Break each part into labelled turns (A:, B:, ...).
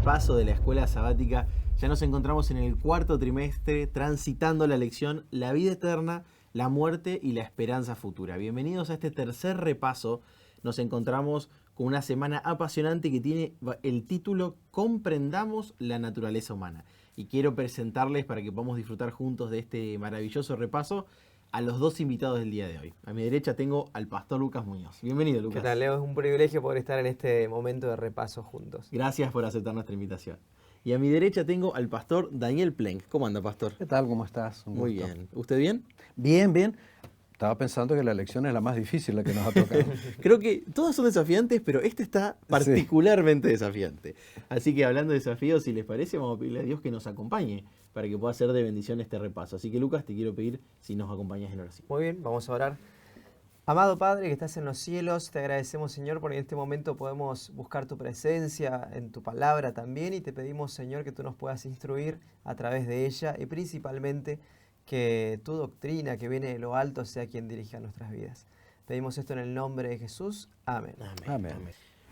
A: repaso de la escuela sabática. Ya nos encontramos en el cuarto trimestre transitando la lección La vida eterna, la muerte y la esperanza futura. Bienvenidos a este tercer repaso. Nos encontramos con una semana apasionante que tiene el título Comprendamos la naturaleza humana. Y quiero presentarles, para que podamos disfrutar juntos de este maravilloso repaso, a los dos invitados del día de hoy. A mi derecha tengo al pastor Lucas Muñoz. Bienvenido, Lucas.
B: ¿Qué tal, Leo? Es un privilegio poder estar en este momento de repaso juntos.
A: Gracias por aceptar nuestra invitación. Y a mi derecha tengo al pastor Daniel Plenk. ¿Cómo anda, pastor?
C: ¿Qué tal? ¿Cómo estás?
A: Muy bien. ¿Usted bien?
C: Bien, bien. Estaba pensando que la lección es la más difícil, la que nos ha tocado.
A: Creo que todas son desafiantes, pero este está particularmente desafiante. Así que hablando de desafíos, si les parece, vamos a pedirle a Dios que nos acompañe para que pueda ser de bendición este repaso. Así que, Lucas, te quiero pedir si nos acompañas en oración.
B: Muy bien, vamos a orar. Amado Padre que estás en los cielos, te agradecemos, Señor, porque en este momento podemos buscar tu presencia en tu palabra también, y te pedimos, Señor, que tú nos puedas instruir a través de ella, y principalmente que tu doctrina que viene de lo alto sea quien dirija nuestras vidas. Pedimos esto en el nombre de Jesús. Amén.
A: Amén.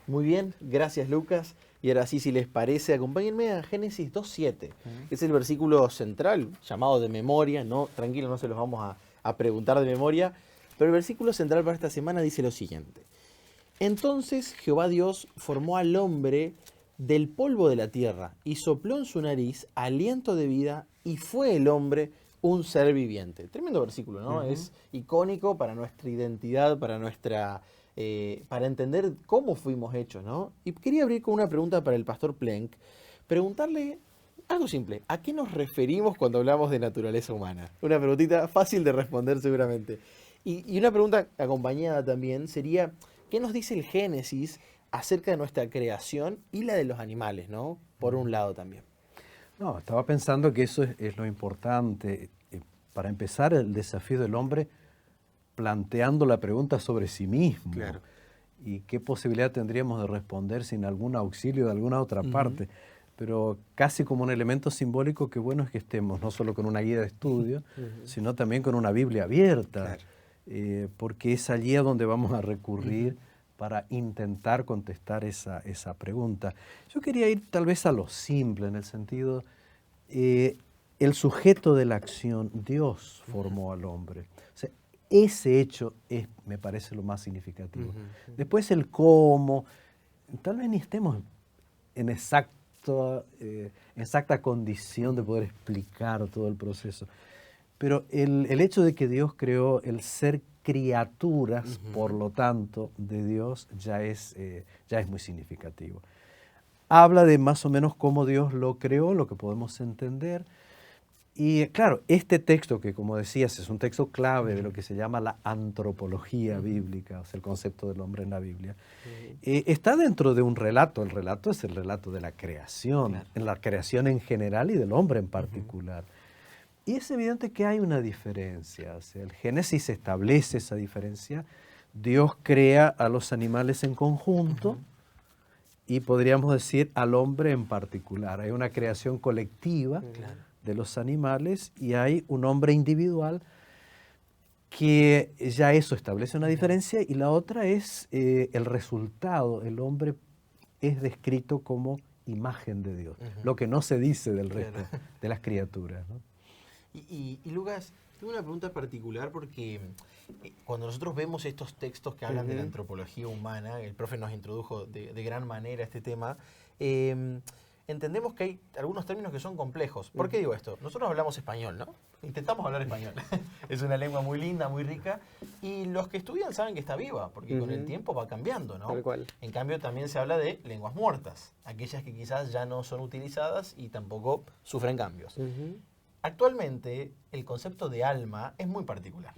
A: Muy bien, gracias, Lucas. Y ahora sí, si les parece, acompáñenme a Génesis 2.7, que es el versículo central, llamado de memoria. No, tranquilo, no se los vamos a preguntar de memoria. Pero el versículo central para esta semana dice lo siguiente. Entonces Jehová Dios formó al hombre del polvo de la tierra y sopló en su nariz aliento de vida, y fue el hombre un ser viviente. Tremendo versículo, ¿no? Es icónico para nuestra identidad, para entender cómo fuimos hechos, ¿no? Y quería abrir con una pregunta para el pastor Plenk. Preguntarle algo simple. ¿A qué nos referimos cuando hablamos de naturaleza humana? Una preguntita fácil de responder seguramente. Y una pregunta acompañada también sería, ¿qué nos dice el Génesis acerca de nuestra creación y la de los animales, ¿no? Por un lado también.
C: No, estaba pensando que eso es lo importante. Para empezar, el desafío del hombre planteando la pregunta sobre sí mismo.
A: Claro.
C: Y qué posibilidad tendríamos de responder sin algún auxilio de alguna otra parte. Pero casi como un elemento simbólico, qué bueno es que estemos no solo con una guía de estudio, sino también con una Biblia abierta.
A: Claro.
C: Porque es allí a donde vamos a recurrir para intentar contestar esa pregunta. Yo quería ir tal vez a lo simple, en el sentido, el sujeto de la acción, Dios formó al hombre. O sea, ese hecho me parece lo más significativo. Después el cómo, tal vez ni estemos en exacta condición de poder explicar todo el proceso. Pero el hecho de que Dios creó el ser criaturas, por lo tanto, de Dios, ya es muy significativo. Habla de más o menos cómo Dios lo creó, lo que podemos entender. Y claro, este texto, que como decías, es un texto clave de lo que se llama la antropología bíblica, o sea, el concepto del hombre en la Biblia, está dentro de un relato. El relato es el relato de la creación, en la creación en general y del hombre en particular. Y es evidente que hay una diferencia. O sea, el Génesis establece esa diferencia. Dios crea a los animales en conjunto y podríamos decir al hombre en particular. Hay una creación colectiva de los animales y hay un hombre individual, que ya eso establece una diferencia, y la otra es el resultado. El hombre es descrito como imagen de Dios, lo que no se dice del resto de las criaturas, ¿no?
A: Y Lucas, tengo una pregunta particular porque cuando nosotros vemos estos textos que hablan de la antropología humana, el profe nos introdujo de gran manera este tema, entendemos que hay algunos términos que son complejos. ¿Por qué digo esto? Nosotros hablamos español, ¿no? Intentamos hablar español. Es una lengua muy linda, muy rica, y los que estudian saben que está viva, porque con el tiempo va cambiando, ¿no?
B: Tal cual.
A: En cambio, también se habla de lenguas muertas, aquellas que quizás ya no son utilizadas y tampoco sufren cambios. Actualmente, el concepto de alma es muy particular.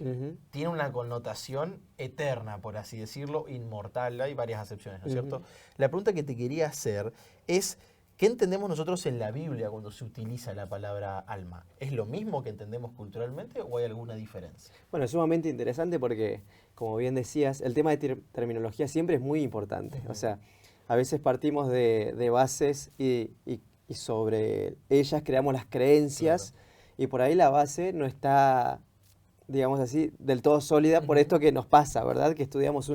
A: Tiene una connotación eterna, por así decirlo, inmortal. Hay varias acepciones, ¿no es cierto? La pregunta que te quería hacer es, ¿qué entendemos nosotros en la Biblia cuando se utiliza la palabra alma? ¿Es lo mismo que entendemos culturalmente o hay alguna diferencia?
B: Bueno, es sumamente interesante porque, como bien decías, el tema de terminología siempre es muy importante. O sea, a veces partimos de bases y sobre ellas creamos las creencias. Claro. Y por ahí la base no está digamos así, del todo sólida por esto que nos pasa, ¿verdad? Que estudiamos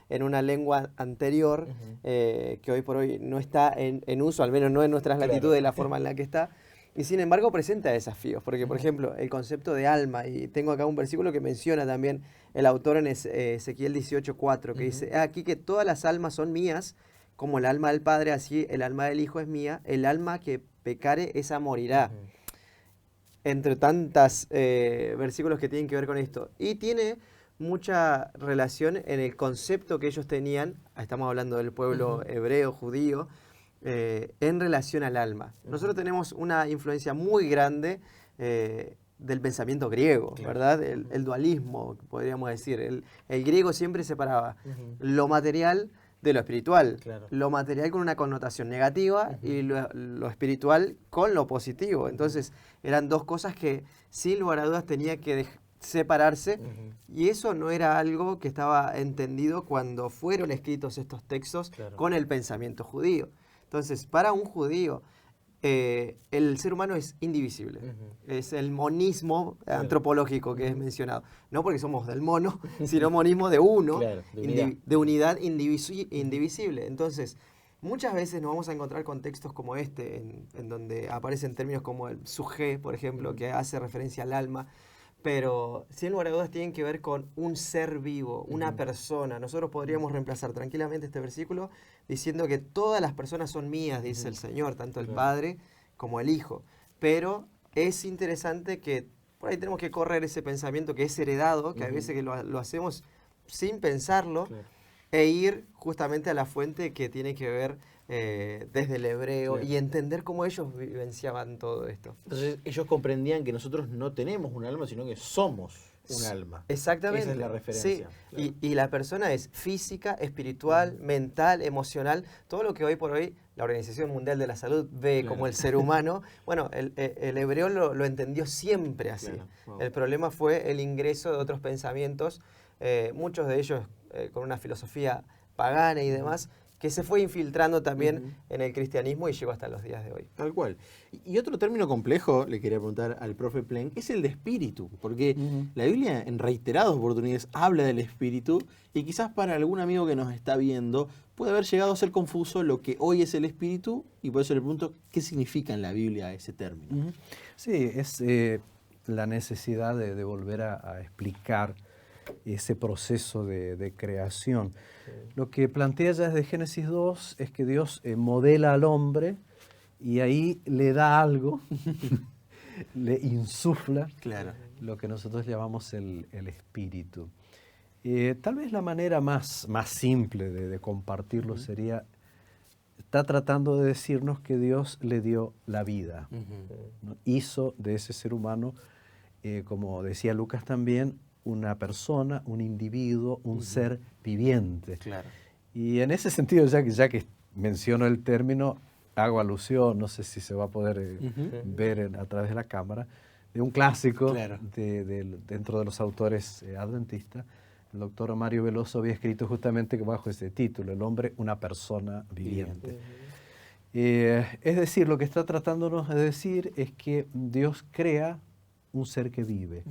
B: en una lengua anterior que hoy por hoy no está en uso, al menos no en nuestras latitudes de la forma en la que está. Y sin embargo presenta desafíos, porque por ejemplo el concepto de alma, y tengo acá un versículo que menciona también el autor en Ezequiel 18:4, que dice, aquí que todas las almas son mías, como el alma del Padre, así el alma del Hijo es mía, el alma que pecare, esa morirá. Entre tantas versículos que tienen que ver con esto. Y tiene mucha relación en el concepto que ellos tenían, estamos hablando del pueblo hebreo, judío, en relación al alma. Nosotros tenemos una influencia muy grande del pensamiento griego, ¿verdad? El dualismo, podríamos decir. El griego siempre separaba lo material de lo espiritual.
A: Claro.
B: Lo material con una connotación negativa y lo espiritual con lo positivo. Entonces, eran dos cosas que, sin lugar a dudas, tenía que separarse, y eso no era algo que estaba entendido cuando fueron escritos estos textos con el pensamiento judío. Entonces, para un judío, el ser humano es indivisible. Es el monismo antropológico que es mencionado. No porque somos del mono, sino monismo de uno, de unidad indivisible. Entonces, muchas veces nos vamos a encontrar con textos como este, en donde aparecen términos como el sujé, por ejemplo, que hace referencia al alma, pero sin lugar a dudas tienen que ver con un ser vivo, una persona. Nosotros podríamos reemplazar tranquilamente este versículo diciendo que todas las personas son mías, dice el Señor, tanto el Padre como el Hijo. Pero es interesante que por ahí tenemos que correr ese pensamiento que es heredado, que a veces que lo hacemos sin pensarlo, e ir justamente a la fuente que tiene que ver desde el hebreo y entender cómo ellos vivenciaban todo esto.
A: Entonces ellos comprendían que nosotros no tenemos un alma, sino que somos un alma.
B: Exactamente.
A: Esa es la referencia.
B: Sí.
A: Claro.
B: Y la persona es física, espiritual, mental, emocional, todo lo que hoy por hoy la Organización Mundial de la Salud ve como el ser humano. Bueno, el hebreo lo entendió siempre así. Wow. El problema fue el ingreso de otros pensamientos, muchos de ellos con una filosofía pagana y demás, que se fue infiltrando también en el cristianismo y llegó hasta los días de hoy.
A: Tal cual. Y otro término complejo, le quería preguntar al profe Plenk, es el de espíritu, porque la Biblia en reiteradas oportunidades habla del espíritu, y quizás para algún amigo que nos está viendo puede haber llegado a ser confuso lo que hoy es el espíritu, y por eso le pregunto, ¿qué significa en la Biblia ese término?
C: Sí, es la necesidad de volver a explicar ese proceso de creación. Lo que plantea ya desde Génesis 2 es que Dios modela al hombre y ahí le da algo, le insufla lo que nosotros llamamos el espíritu. Tal vez la manera más simple de compartirlo sería, está tratando de decirnos que Dios le dio la vida, ¿no? Hizo de ese ser humano, como decía Lucas también, una persona, un individuo, un ser viviente.
A: Claro.
C: Y en ese sentido, ya que menciono el término, hago alusión, no sé si se va a poder ver a través de la cámara, de un clásico dentro de los autores adventistas. El doctor Mario Veloso había escrito justamente bajo ese título, El hombre, una persona viviente. Es decir, lo que está tratándonos de decir es que Dios crea un ser que vive.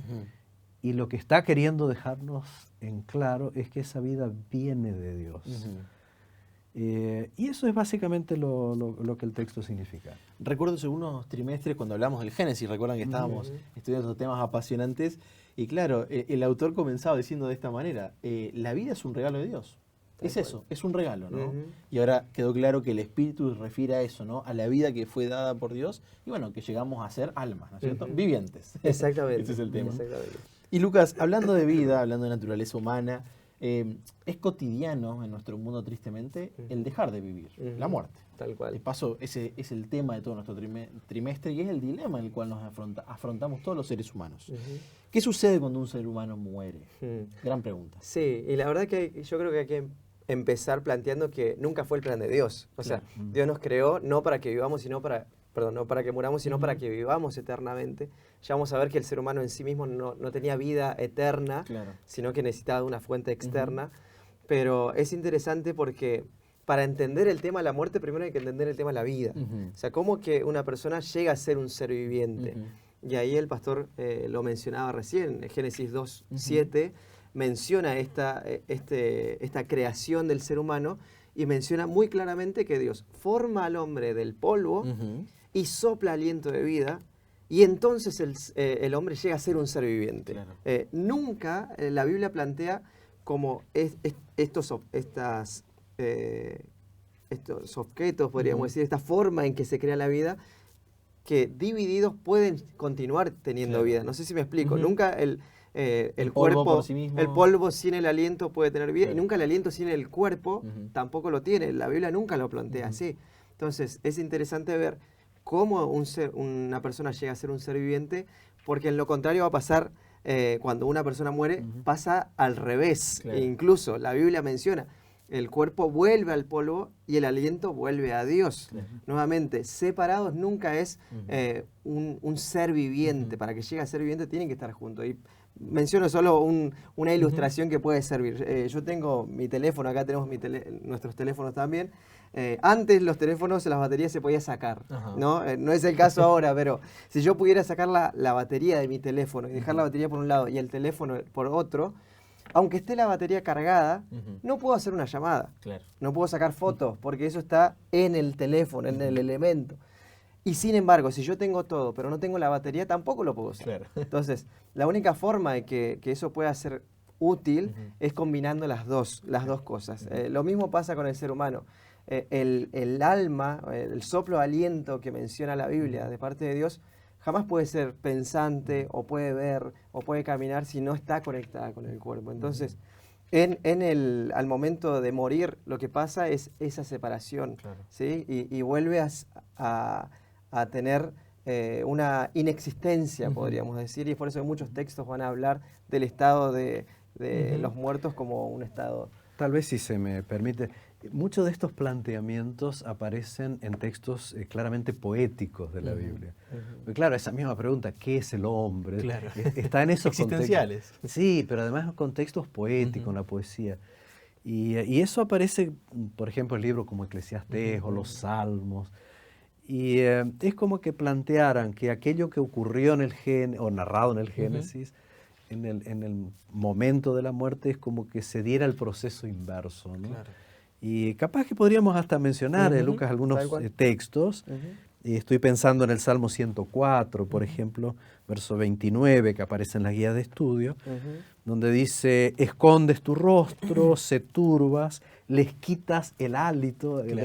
C: Y lo que está queriendo dejarnos en claro es que esa vida viene de Dios. Y eso es básicamente lo que el texto significa.
A: Recuerdo hace unos trimestres cuando hablamos del Génesis, recuerdan que estábamos estudiando estos temas apasionantes, y claro, el autor comenzaba diciendo de esta manera, la vida es un regalo de Dios. Es eso, es un regalo, ¿no? Y ahora quedó claro que el espíritu refiere a eso, ¿no? A la vida que fue dada por Dios, y bueno, que llegamos a ser almas, ¿no es cierto? Vivientes.
B: Exactamente.
A: Ese es el tema.
B: Exactamente.
A: Y Lucas, hablando de vida, hablando de naturaleza humana, es cotidiano en nuestro mundo, tristemente, el dejar de vivir, la muerte.
B: Tal cual.
A: De paso, ese es el tema de todo nuestro trimestre, y es el dilema en el cual nos afrontamos todos los seres humanos. ¿Qué sucede cuando un ser humano muere? Gran pregunta.
B: Sí, y la verdad que yo creo que hay que empezar planteando que nunca fue el plan de Dios. O sea, Dios nos creó no para que vivamos, sino para... Perdón, no para que muramos, sino para que vivamos eternamente. Ya vamos a ver que el ser humano en sí mismo no tenía vida eterna, sino que necesitaba una fuente externa. Pero es interesante porque para entender el tema de la muerte, primero hay que entender el tema de la vida. O sea, cómo que una persona llega a ser un ser viviente. Y ahí el pastor lo mencionaba recién, en Génesis 2:7 menciona esta creación del ser humano y menciona muy claramente que Dios forma al hombre del polvo y sopla aliento de vida, y entonces el hombre llega a ser un ser viviente.
A: Claro.
B: Nunca la Biblia plantea como estos objetos, podríamos decir, esta forma en que se crea la vida, que divididos pueden continuar teniendo vida. No sé si me explico. Nunca el
A: polvo
B: cuerpo,
A: por sí mismo.
B: el polvo sin el aliento puede tener vida,
A: Claro.
B: y nunca el aliento sin el cuerpo tampoco lo tiene. La Biblia nunca lo plantea así. Entonces es interesante ver cómo una persona llega a ser un ser viviente, porque en lo contrario va a pasar, cuando una persona muere, pasa al revés.
A: Claro.
B: Incluso la Biblia menciona, el cuerpo vuelve al polvo y el aliento vuelve a Dios. Nuevamente, separados nunca es un ser viviente. Para que llegue a ser viviente tienen que estar juntos. Y menciono solo una ilustración que puede servir. Yo tengo mi teléfono, acá tenemos nuestros teléfonos también. Antes los teléfonos, las baterías se podía sacar, ¿no? No es el caso ahora, pero si yo pudiera sacar la batería de mi teléfono y dejar la batería por un lado y el teléfono por otro, aunque esté la batería cargada, no puedo hacer una llamada.
A: Claro.
B: No puedo sacar fotos porque eso está en el teléfono, en el elemento. Y sin embargo, si yo tengo todo, pero no tengo la batería, tampoco lo puedo usar.
A: Claro.
B: Entonces, la única forma de que eso pueda ser útil es combinando las dos cosas. Lo mismo pasa con el ser humano. El alma, el soplo de aliento que menciona la Biblia de parte de Dios, jamás puede ser pensante o puede ver o puede caminar si no está conectada con el cuerpo. Entonces, al momento de morir, lo que pasa es esa separación,
A: Claro.
B: ¿sí? Y vuelve a tener una inexistencia, podríamos decir, y es por eso que muchos textos van a hablar del estado de los muertos como un estado.
C: Tal vez, si se me permite, muchos de estos planteamientos aparecen en textos claramente poéticos de la Biblia. Porque, claro, esa misma pregunta, ¿qué es el hombre?
A: Claro.
C: Está en esos
A: existenciales.
C: contextos. Sí, pero además en contextos poéticos, en la poesía. Y eso aparece, por ejemplo, en libros como Eclesiastés o los Salmos. Y es como que plantearan que aquello que ocurrió o narrado en el Génesis, en el momento de la muerte, es como que se diera el proceso inverso, ¿no?
A: Claro.
C: Y capaz que podríamos hasta mencionar, Lucas, algunos textos. Y estoy pensando en el Salmo 104, por ejemplo, verso 29, que aparece en la guía de estudio, donde dice, escondes tu rostro, se turbas, les quitas el hálito, el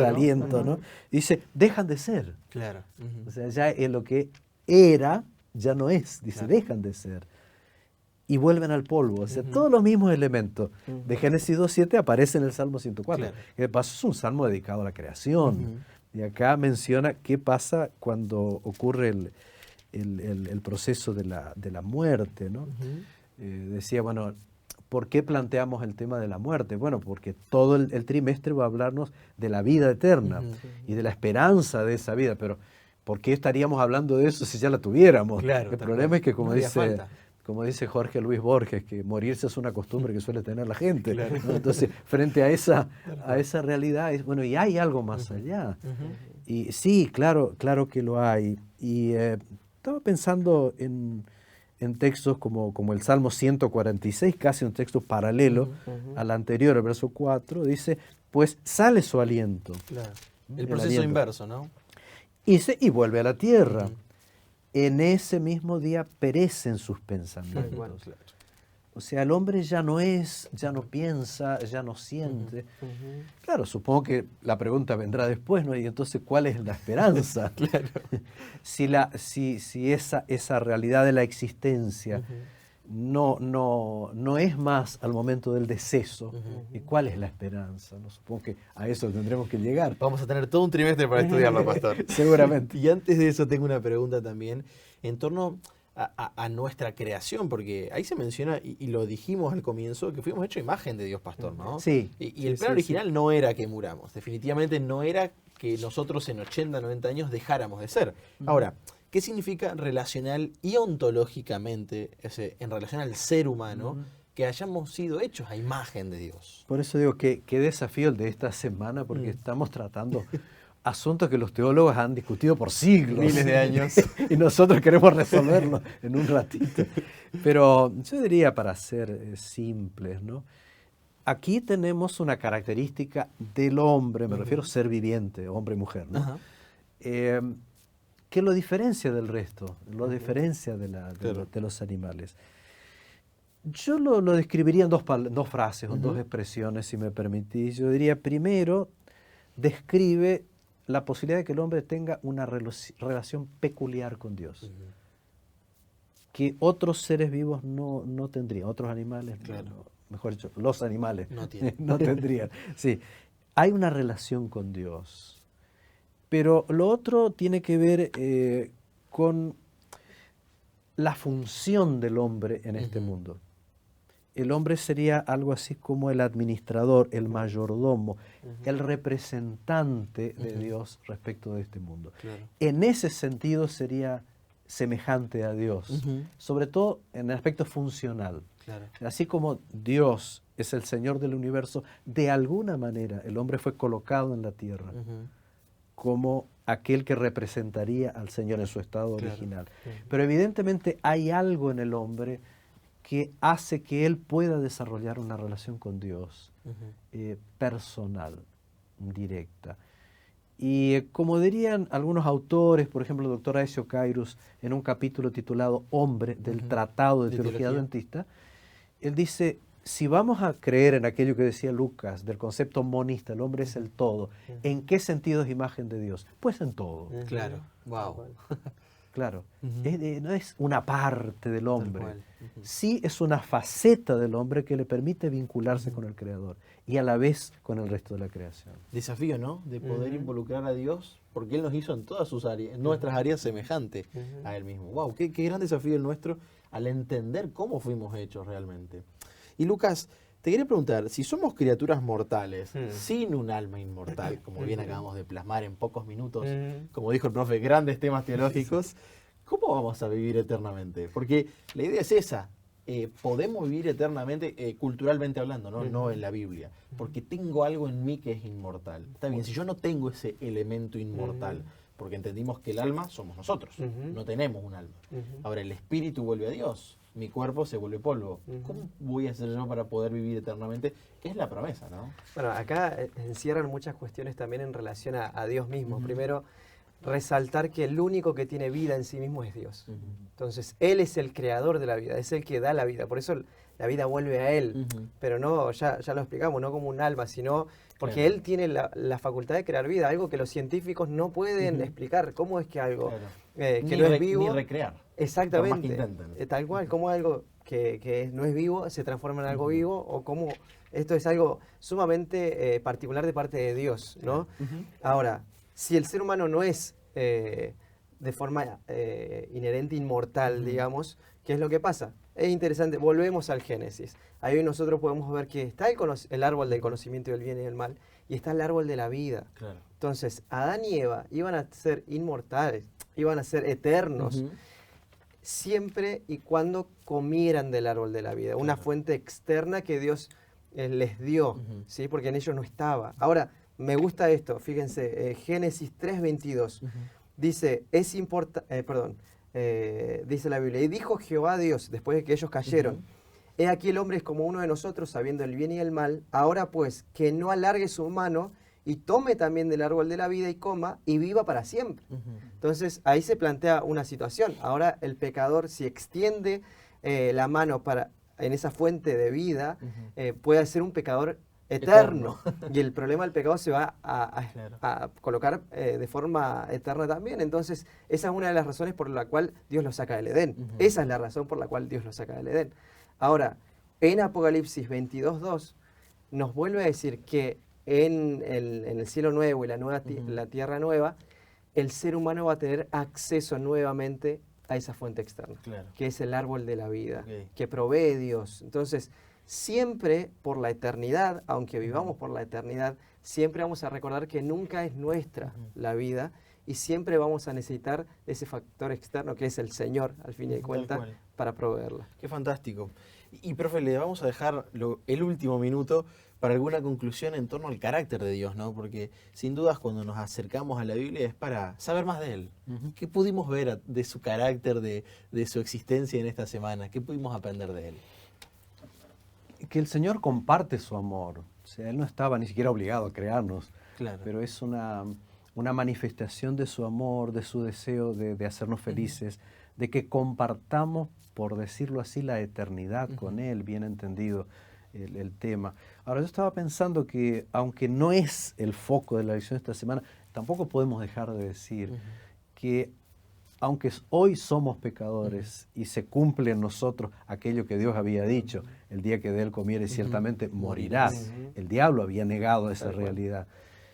C: aliento, ¿no? Dice, dejan de ser.
A: Claro.
C: O sea, ya lo que era, ya no es. Dice, dejan de ser. Y vuelven al polvo. O sea, todos los mismos elementos de Génesis 2:7 aparecen en el Salmo 104.
A: Claro.
C: Que de paso es un salmo dedicado a la creación. Y acá menciona qué pasa cuando ocurre el proceso de la muerte, ¿no? Decía, bueno, ¿por qué planteamos el tema de la muerte? Bueno, porque todo el trimestre va a hablarnos de la vida eterna y de la esperanza de esa vida. Pero ¿por qué estaríamos hablando de eso si ya la tuviéramos?
A: Claro,
C: El problema es que, como
A: no
C: dice Jorge Luis Borges, que morirse es una costumbre que suele tener la gente.
A: Claro.
C: ¿no? Entonces, frente a esa realidad, bueno, y hay algo más allá. Y sí, claro que lo hay. Y estaba pensando en textos como el Salmo 146, casi un texto paralelo al anterior, el verso 4, dice, pues sale su aliento.
A: Claro. El proceso inverso, ¿no?
C: Y vuelve a la tierra. En ese mismo día perecen sus pensamientos.
A: Bueno, claro.
C: O sea, el hombre ya no piensa, ya no siente. Claro, supongo que la pregunta vendrá después, ¿no? Y entonces, ¿cuál es la esperanza?
A: Claro.
C: Si esa realidad de la existencia no es más al momento del deceso, ¿y cuál es la esperanza? ¿No? Supongo que a eso tendremos que llegar.
A: Vamos a tener todo un trimestre para estudiarlo, pastor.
C: Seguramente.
A: Y antes de eso tengo una pregunta también en torno a nuestra creación, porque ahí se menciona, y lo dijimos al comienzo, que fuimos hechos imagen de Dios, pastor, ¿no?
C: Sí.
A: Y el plan original no era que muramos, definitivamente no era que nosotros en 80, 90 años dejáramos de ser. Ahora, ¿qué significa relacional y ontológicamente, en relación al ser humano, que hayamos sido hechos a imagen de Dios?
C: Por eso digo que qué desafío el de esta semana, porque estamos tratando asuntos que los teólogos han discutido por siglos.
A: Miles de años.
C: Y nosotros queremos resolverlo en un ratito. Pero yo diría, para ser simples, ¿no? Aquí tenemos una característica del hombre, me refiero a ser viviente, hombre y mujer, ¿no? Que lo diferencia del resto, lo diferencia de los animales. Yo lo describiría en dos frases o dos expresiones, si me permitís. Yo diría, primero, describe la posibilidad de que el hombre tenga una relación peculiar con Dios, que otros seres vivos no tendrían, otros animales, mejor dicho, los animales no tendrían. Sí, hay una relación con Dios, pero lo otro tiene que ver con la función del hombre en este mundo. El hombre sería algo así como el administrador, el mayordomo, el representante de Dios respecto de este mundo. Claro. En ese sentido sería semejante a Dios, sobre todo en el aspecto funcional. Claro. Así como Dios es el Señor del universo, de alguna manera el hombre fue colocado en la tierra como aquel que representaría al Señor en su estado original. Pero evidentemente hay algo en el hombre que hace que él pueda desarrollar una relación con Dios personal, directa. Y como dirían algunos autores, por ejemplo el doctor Aesio Kairos, en un capítulo titulado Hombre, del Tratado de Teología Adventista, él dice, si vamos a creer en aquello que decía Lucas, del concepto monista, el hombre es el todo, ¿en qué sentido es imagen de Dios? Pues en todo.
A: Claro, wow.
C: Claro, no es una parte del hombre, sí es una faceta del hombre que le permite vincularse con el Creador y a la vez con el resto de la creación.
A: Desafío, ¿no? De poder involucrar a Dios, porque Él nos hizo en todas sus áreas, en nuestras áreas semejantes a Él mismo. ¡Wow! Qué gran desafío el nuestro al entender cómo fuimos hechos realmente. Y Lucas, te quería preguntar, si somos criaturas mortales, sin un alma inmortal, como bien acabamos de plasmar en pocos minutos, como dijo el profe, grandes temas teológicos, ¿cómo vamos a vivir eternamente? Porque la idea es esa, podemos vivir eternamente, culturalmente hablando, no en la Biblia, porque tengo algo en mí que es inmortal. Está bien, si yo no tengo ese elemento inmortal, porque entendimos que el alma somos nosotros, no tenemos un alma. Ahora el espíritu vuelve a Dios, mi cuerpo se vuelve polvo. ¿Cómo voy a hacer yo para poder vivir eternamente? Que es la promesa, ¿no?
B: Bueno, acá encierran muchas cuestiones también en relación a Dios mismo. Primero, resaltar que el único que tiene vida en sí mismo es Dios. Entonces, Él es el creador de la vida, es el que da la vida. Por eso la vida vuelve a Él. Pero no, ya lo explicamos, no como un alma, sino porque Él tiene la facultad de crear vida, algo que los científicos no pueden explicar. ¿Cómo es que algo que no es vivo...
A: Ni recrear.
B: Exactamente, tal cual, como algo que no es vivo se transforma en algo vivo, o como esto es algo sumamente particular de parte de Dios, ¿no? Ahora, si el ser humano no es de forma inherente inmortal, digamos, ¿qué es lo que pasa? Es interesante, volvemos al Génesis. Ahí nosotros podemos ver que está el árbol del conocimiento del bien y del mal, y está el árbol de la vida. Claro. Entonces, Adán y Eva iban a ser inmortales, iban a ser eternos, siempre y cuando comieran del árbol de la vida, una fuente externa que Dios les dio, ¿sí? Porque en ellos no estaba. Ahora, me gusta esto, fíjense, Génesis 3:22, dice, dice la Biblia, y dijo Jehová Dios, después de que ellos cayeron, he aquí el hombre es como uno de nosotros, sabiendo el bien y el mal, ahora pues, que no alargue su mano, y tome también del árbol de la vida y coma y viva para siempre. Entonces ahí se plantea una situación. Ahora el pecador, si extiende la mano en esa fuente de vida, puede ser un pecador eterno. Y el problema del pecado se va a colocar de forma eterna también. Entonces esa es una de las razones por la cual Dios lo saca del Edén. Esa es la razón por la cual Dios lo saca del Edén. Ahora, en Apocalipsis 22:2 nos vuelve a decir que en el cielo nuevo y la tierra nueva, el ser humano va a tener acceso nuevamente a esa fuente externa, que es el árbol de la vida, que provee Dios. Entonces, siempre por la eternidad, aunque vivamos por la eternidad, siempre vamos a recordar que nunca es nuestra la vida, y siempre vamos a necesitar ese factor externo que es el Señor, al fin y de cuentas, para proveerla.
A: Qué fantástico. Y profe, le vamos a dejar el último minuto para alguna conclusión en torno al carácter de Dios, ¿no? Porque sin dudas cuando nos acercamos a la Biblia es para saber más de Él. ¿Qué pudimos ver de su carácter, de su existencia en esta semana? ¿Qué pudimos aprender de Él?
C: Que el Señor comparte su amor. O sea, Él no estaba ni siquiera obligado a crearnos,
A: Claro.
C: pero es una manifestación de su amor, de su deseo de hacernos felices, de que compartamos, por decirlo así, la eternidad con Él, bien entendido el tema. Ahora, yo estaba pensando que, aunque no es el foco de la lección de esta semana, tampoco podemos dejar de decir que, aunque hoy somos pecadores y se cumple en nosotros aquello que Dios había dicho, el día que de él comieres ciertamente morirás. El diablo había negado esa realidad.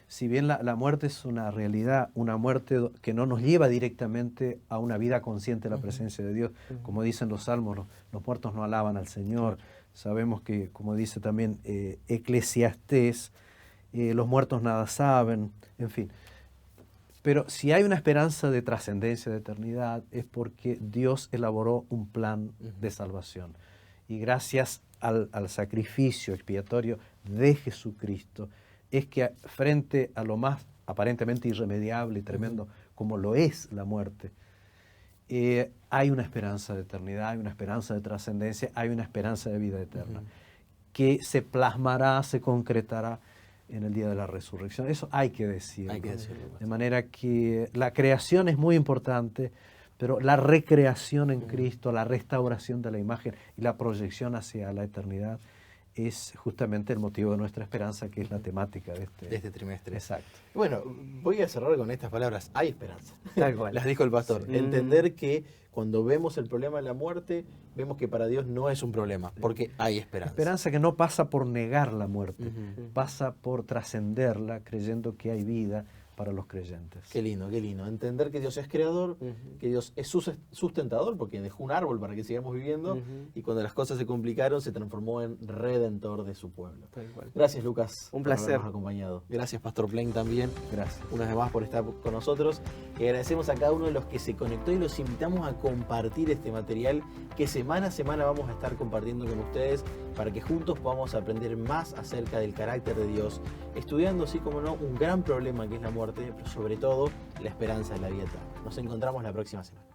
C: Si bien la muerte es una realidad, una muerte que no nos lleva directamente a una vida consciente de la presencia de Dios, como dicen los salmos, los muertos no alaban al Señor. Sabemos que, como dice también Eclesiastés, los muertos nada saben, en fin. Pero si hay una esperanza de trascendencia, de eternidad, es porque Dios elaboró un plan de salvación. Y gracias al sacrificio expiatorio de Jesucristo, es que frente a lo más aparentemente irremediable y tremendo, como lo es la muerte, hay una esperanza de eternidad, hay una esperanza de trascendencia, hay una esperanza de vida eterna, que se plasmará, se concretará en el día de la resurrección. Eso hay que decirlo.
A: Hay que decirlo.
C: De manera que la creación es muy importante, pero la recreación en Cristo, la restauración de la imagen y la proyección hacia la eternidad es justamente el motivo de nuestra esperanza, que es la temática de este
A: trimestre.
C: Exacto.
A: Bueno, voy a cerrar con estas palabras. Hay esperanza.
B: Tal cual.
A: Las dijo el pastor.
B: Sí.
A: Entender que cuando vemos el problema de la muerte, vemos que para Dios no es un problema, porque hay esperanza.
C: Esperanza que no pasa por negar la muerte, pasa por trascenderla, creyendo que hay vida para los creyentes.
A: Qué lindo, qué lindo. Entender que Dios es creador, que Dios es sustentador, porque dejó un árbol para que sigamos viviendo, y cuando las cosas se complicaron, se transformó en redentor de su pueblo.
B: Tal cual.
A: Gracias, Lucas.
B: Un
A: por
B: placer.
A: habernos acompañado. Gracias, Pastor Plain, también.
C: Gracias.
A: Una vez más por estar con nosotros. Y agradecemos a cada uno de los que se conectó y los invitamos a compartir este material que semana a semana vamos a estar compartiendo con ustedes para que juntos podamos aprender más acerca del carácter de Dios, estudiando, así como no, un gran problema que es la muerte, pero sobre todo la esperanza de la vida eterna. Nos encontramos la próxima semana.